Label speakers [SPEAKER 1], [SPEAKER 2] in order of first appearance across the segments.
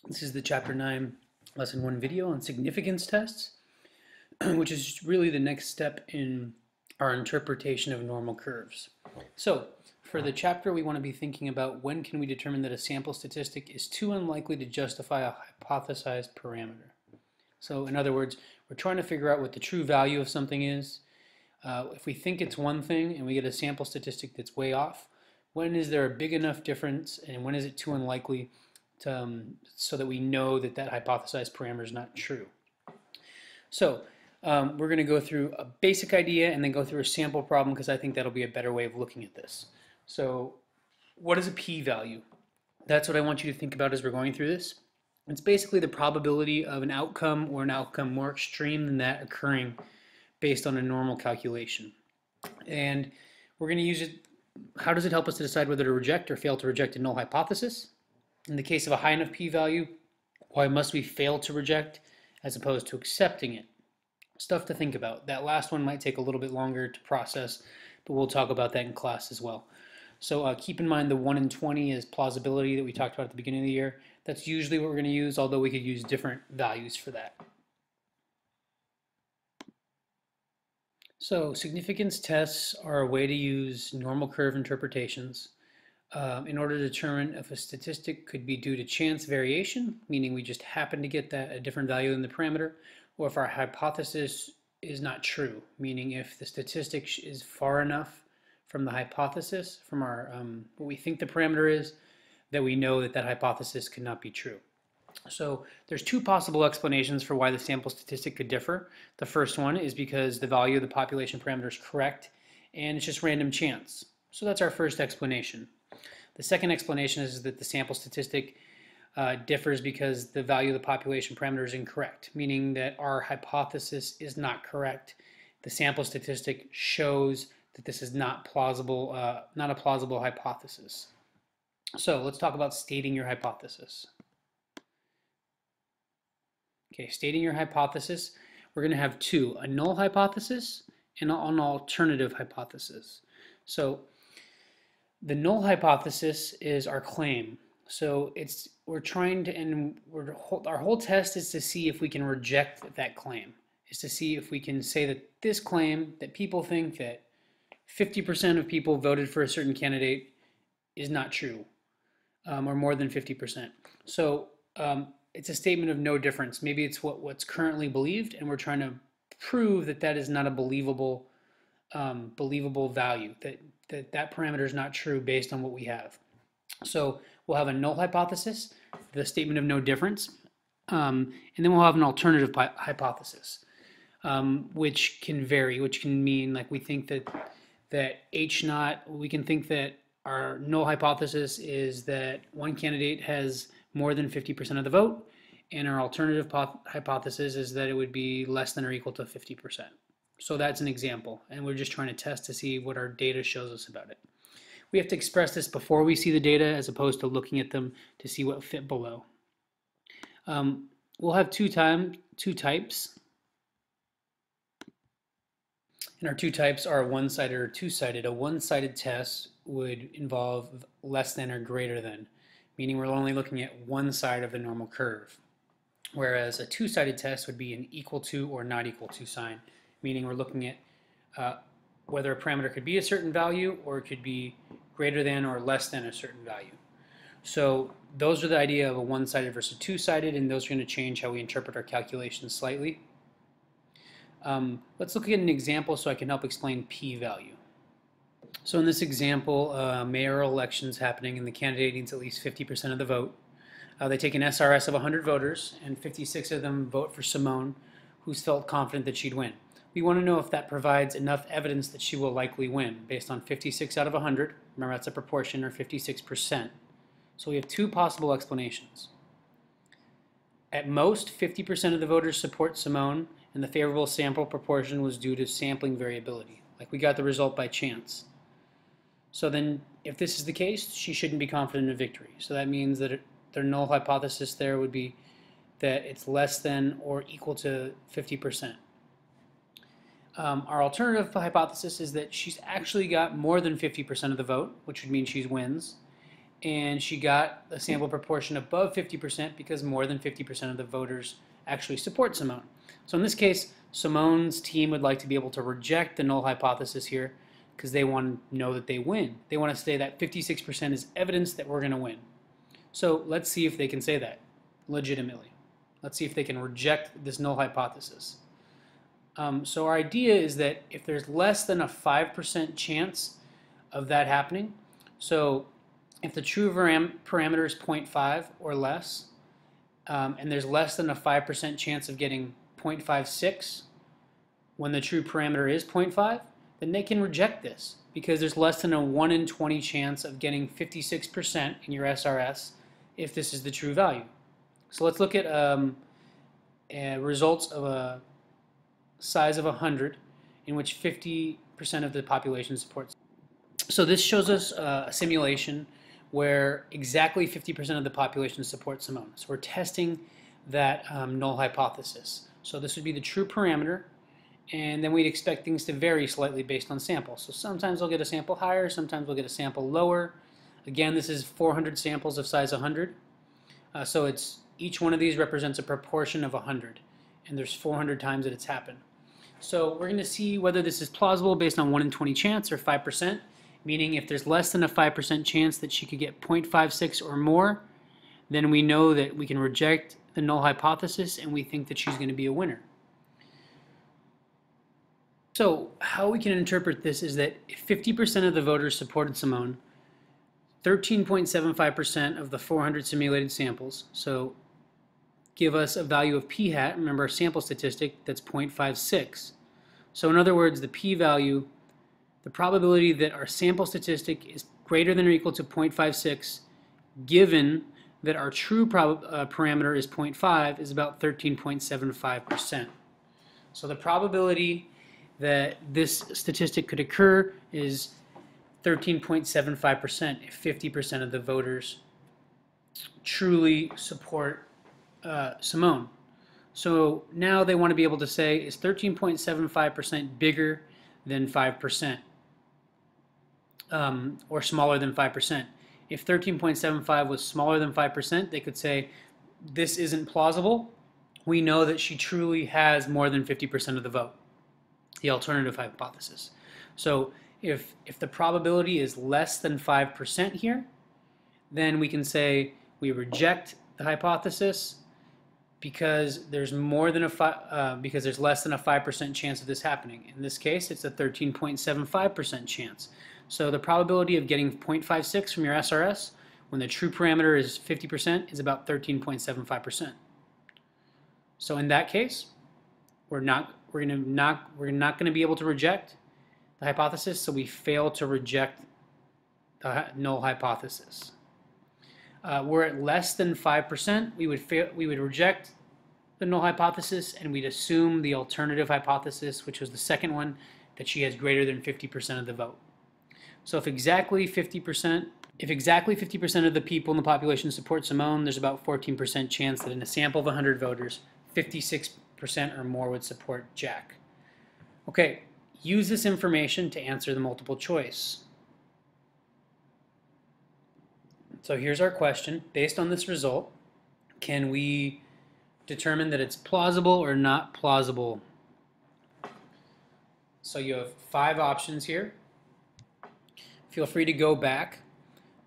[SPEAKER 1] This is the Chapter 9, Lesson 1 video on significance tests, which is really the next step in our interpretation of normal curves. So, for the chapter, we want to be thinking about when can we determine that a sample statistic is too unlikely to justify a hypothesized parameter. So, in other words, we're trying to figure out what the true value of something is. If we think it's one thing and we get a sample statistic that's way off, when is there a big enough difference and when is it too unlikely so that we know that that hypothesized parameter is not true? So we're going to go through a basic idea and then go through a sample problem because I think that'll be a better way of looking at this. So what is a p-value? That's what I want you to think about as we're going through this. It's basically the probability of an outcome or an outcome more extreme than that occurring based on a normal calculation. And we're going to use it. How does it help us to decide whether to reject or fail to reject a null hypothesis? In the case of a high enough p-value, why must we fail to reject as opposed to accepting it? Stuff to think about. That last one might take a little bit longer to process, but we'll talk about that in class as well. So keep in mind the 1 in 20 is plausibility that we talked about at the beginning of the year. That's usually what we're going to use, although we could use different values for that. So significance tests are a way to use normal curve interpretations in order to determine if a statistic could be due to chance variation, meaning we just happen to get that a different value than the parameter, or if our hypothesis is not true, meaning if the statistic is far enough from the hypothesis, from our what we think the parameter is, that we know that that hypothesis could not be true. So there's two possible explanations for why the sample statistic could differ. The first one is because the value of the population parameter is correct and it's just random chance. So that's our first explanation. The second explanation is that the sample statistic differs because the value of the population parameter is incorrect, meaning that our hypothesis is not correct. The sample statistic shows that this is not plausible, not a plausible hypothesis. So let's talk about stating your hypothesis. Okay, stating your hypothesis, we're going to have two, a null hypothesis and an alternative hypothesis. So the null hypothesis is our claim. So we're trying to, and our whole test is to see if we can reject that claim, is to see if we can say that this claim that people think that 50% of people voted for a certain candidate is not true, or more than 50%. So it's a statement of no difference. Maybe it's what's currently believed, and we're trying to prove that that is not a believable value, that parameter is not true based on what we have. So we'll have a null hypothesis, the statement of no difference, and then we'll have an alternative hypothesis, which can vary, which can mean like we think that H naught, we can think that our null hypothesis is that one candidate has more than 50% of the vote, and our alternative hypothesis is that it would be less than or equal to 50%. So that's an example, and we're just trying to test to see what our data shows us about it. We have to express this before we see the data as opposed to looking at them to see what fit below. We'll have two types, and our two types are one-sided or two-sided. A one-sided test would involve less than or greater than, meaning we're only looking at one side of the normal curve, whereas a two-sided test would be an equal to or not equal to sign, meaning we're looking at whether a parameter could be a certain value or it could be greater than or less than a certain value. So those are the idea of a one-sided versus two-sided, and those are going to change how we interpret our calculations slightly. Let's look at an example so I can help explain p-value. So in this example, mayoral elections happening and the candidate needs at least 50% of the vote. They take an SRS of 100 voters and 56 of them vote for Simone, who's felt confident that she'd win. We want to know if that provides enough evidence that she will likely win based on 56 out of 100. Remember, that's a proportion, or 56%. So we have two possible explanations. At most, 50% of the voters support Simone, and the favorable sample proportion was due to sampling variability. Like we got the result by chance. So then, if this is the case, she shouldn't be confident in victory. So that means that their null hypothesis there would be that it's less than or equal to 50%. Our alternative hypothesis is that she's actually got more than 50% of the vote, which would mean she wins, and she got a sample proportion above 50% because more than 50% of the voters actually support Simone. So in this case, Simone's team would like to be able to reject the null hypothesis here because they want to know that they win. They want to say that 56% is evidence that we're going to win. So let's see if they can say that legitimately. Let's see if they can reject this null hypothesis. So our idea is that if there's less than a 5% chance of that happening, so if the true parameter is 0.5 or less, and there's less than a 5% chance of getting 0.56 when the true parameter is 0.5, then they can reject this because there's less than a 1 in 20 chance of getting 56% in your SRS if this is the true value. So let's look at results of a size of 100 in which 50% of the population supports. So this shows us a simulation where exactly 50% of the population supports Simone. So we're testing that null hypothesis. So this would be the true parameter, and then we'd expect things to vary slightly based on sample. So sometimes we'll get a sample higher, sometimes we'll get a sample lower. Again, this is 400 samples of size 100. So it's each one of these represents a proportion of 100, and there's 400 times that it's happened. So we're going to see whether this is plausible based on 1 in 20 chance or 5%, meaning if there's less than a 5% chance that she could get 0.56 or more, then we know that we can reject the null hypothesis and we think that she's going to be a winner. So how we can interpret this is that if 50% of the voters supported Simone, 13.75% of the 400 simulated samples, so give us a value of p hat, remember our sample statistic, that's 0.56. So in other words, the p-value, the probability that our sample statistic is greater than or equal to 0.56, given that our true parameter is 0.5, is about 13.75%. So the probability that this statistic could occur is 13.75% if 50% of the voters truly support Simone. So now they want to be able to say, is 13.75% bigger than 5%? Or smaller than 5%. If 13.75 was smaller than 5%, they could say, this isn't plausible. We know that she truly has more than 50% of the vote, the alternative hypothesis. So if the probability is less than 5% here, then we can say we reject the hypothesis because there's because there's less than a 5% chance of this happening. In this case, it's a 13.75% chance. So the probability of getting 0.56 from your SRS when the true parameter is 50% is about 13.75%. So in that case, we're not going to be able to reject the hypothesis, so we fail to reject the null hypothesis. We're at less than 5%, we would reject the null hypothesis, and we'd assume the alternative hypothesis, which was the second one, that she has greater than 50% of the vote. So if exactly 50% of the people in the population support Simone, there's about 14% chance that in a sample of 100 voters, 56% or more would support Jack. Okay, use this information to answer the multiple choice. So here's our question. Based on this result, can we determine that it's plausible or not plausible? So you have 5 options here. Feel free to go back,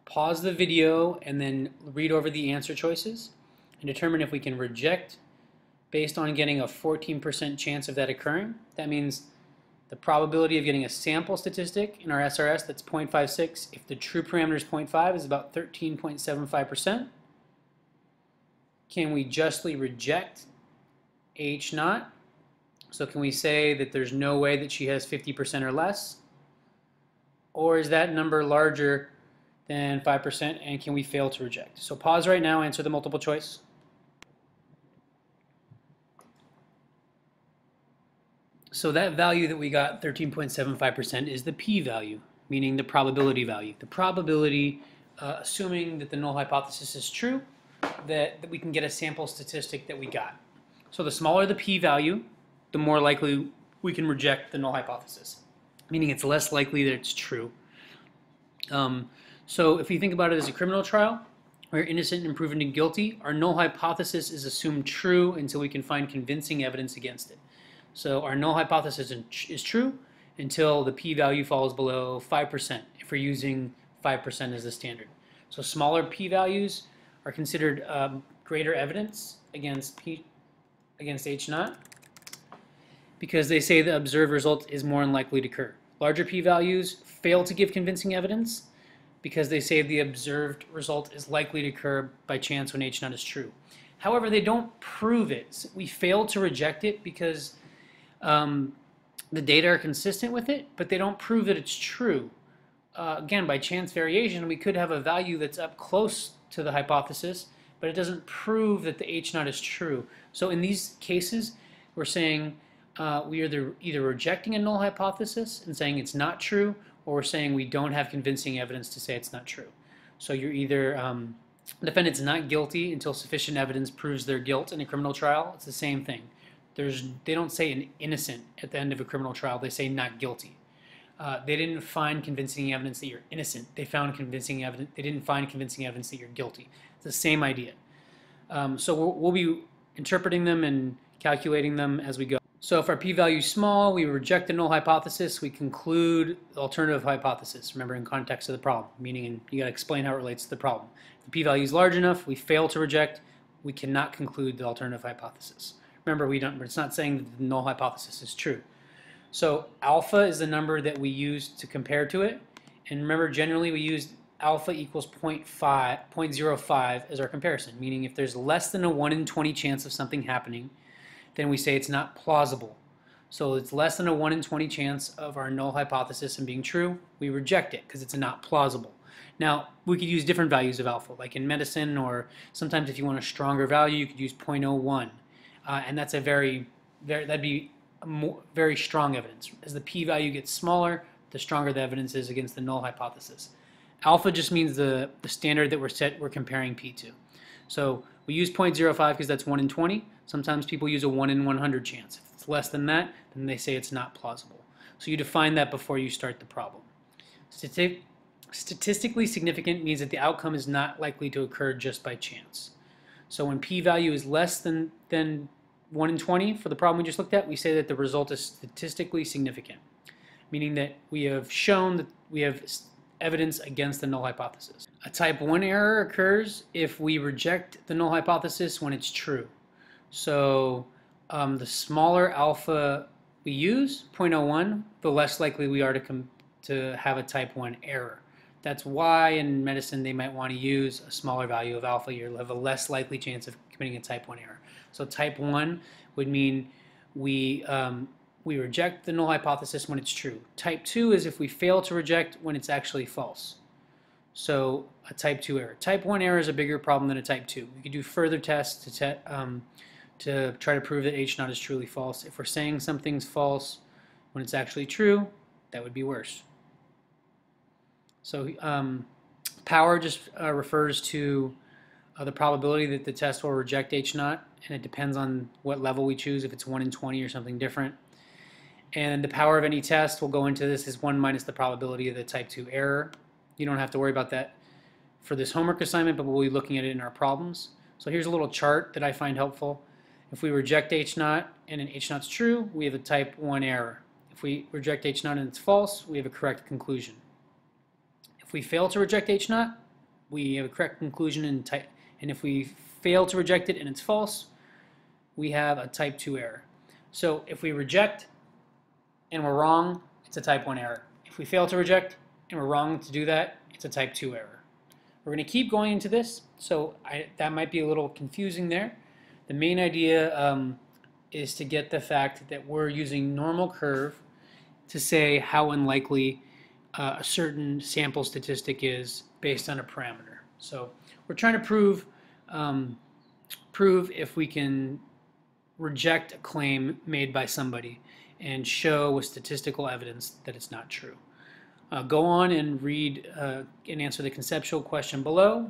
[SPEAKER 1] pause the video, and then read over the answer choices and determine if we can reject based on getting a 14% chance of that occurring. That means the probability of getting a sample statistic in our SRS that's 0.56, if the true parameter is 0.5, is about 13.75%. Can we justly reject H naught? So can we say that there's no way that she has 50% or less? Or is that number larger than 5%, and can we fail to reject? So pause right now, answer the multiple choice. So that value that we got, 13.75%, is the p-value, meaning the probability value. The probability, assuming that the null hypothesis is true, that we can get a sample statistic that we got. So the smaller the p-value, the more likely we can reject the null hypothesis, meaning it's less likely that it's true. So if you think about it as a criminal trial, where innocent and proven guilty, our null hypothesis is assumed true until we can find convincing evidence against it. So our null hypothesis is true until the p-value falls below 5%, if we're using 5% as the standard. So smaller p-values are considered greater evidence against H naught, because they say the observed result is more unlikely to occur. Larger p-values fail to give convincing evidence because they say the observed result is likely to occur by chance when H naught is true. However, they don't prove it. We fail to reject it because the data are consistent with it, but they don't prove that it's true. Again, by chance variation, we could have a value that's up close to the hypothesis, but it doesn't prove that the H naught is true. So in these cases, we're saying we are either rejecting a null hypothesis and saying it's not true, or we're saying we don't have convincing evidence to say it's not true. So you're either defendant's not guilty until sufficient evidence proves their guilt in a criminal trial. It's the same thing. They don't say an innocent at the end of a criminal trial. They say not guilty. They didn't find convincing evidence that you're innocent. They found convincing evidence. They didn't find convincing evidence that you're guilty. It's the same idea. So we'll be interpreting them and calculating them as we go. So if our p-value is small, we reject the null hypothesis. We conclude the alternative hypothesis. Remember, in context of the problem, meaning you got to explain how it relates to the problem. If the p-value is large enough, we fail to reject. We cannot conclude the alternative hypothesis. Remember, it's not saying that the null hypothesis is true. So alpha is the number that we use to compare to it. And remember, generally we use alpha equals 0.05 as our comparison, meaning if there's less than a 1 in 20 chance of something happening, then we say it's not plausible. So it's less than a 1 in 20 chance of our null hypothesis and being true, we reject it because it's not plausible. Now, we could use different values of alpha, like in medicine, or sometimes if you want a stronger value, you could use 0.01. And that's that'd be very strong evidence. As the p-value gets smaller, the stronger the evidence is against the null hypothesis. Alpha just means the standard that we're comparing p to. So we use 0.05 because that's 1 in 20. Sometimes people use a 1 in 100 chance. If it's less than that, then they say it's not plausible. So you define that before you start the problem. Statistically significant means that the outcome is not likely to occur just by chance. So when p-value is less than 1 in 20 for the problem we just looked at, we say that the result is statistically significant, meaning that we have shown that we have evidence against the null hypothesis. A type 1 error occurs if we reject the null hypothesis when it's true. So the smaller alpha we use, 0.01, the less likely we are to have a type 1 error. That's why in medicine they might want to use a smaller value of alpha. You'll have a less likely chance of committing a type 1 error. So type 1 would mean we reject the null hypothesis when it's true. Type 2 is if we fail to reject when it's actually false. So a type 2 error. Type 1 error is a bigger problem than a type 2. We could do further tests to try to prove that H naught is truly false. If we're saying something's false when it's actually true, that would be worse. So power just refers to the probability that the test will reject H naught, and it depends on what level we choose, if it's 1 in 20 or something different. And the power of any test, we'll go into this, is 1 minus the probability of the type 2 error. You don't have to worry about that for this homework assignment, but we'll be looking at it in our problems. So here's a little chart that I find helpful. If we reject H naught and an H naught's true, we have a type 1 error. If we reject H naught and it's false, we have a correct conclusion. If we fail to reject H naught, we have a correct conclusion, and if we fail to reject it and it's false, we have a type 2 error. So if we reject and we're wrong, it's a type 1 error. If we fail to reject and we're wrong to do that, it's a type 2 error. We're going to keep going into this, so that might be a little confusing there. The main idea is to get the fact that we're using normal curve to say how unlikely a certain sample statistic is based on a parameter. So we're trying to prove if we can reject a claim made by somebody and show with statistical evidence that it's not true. Go on and read and answer the conceptual question below,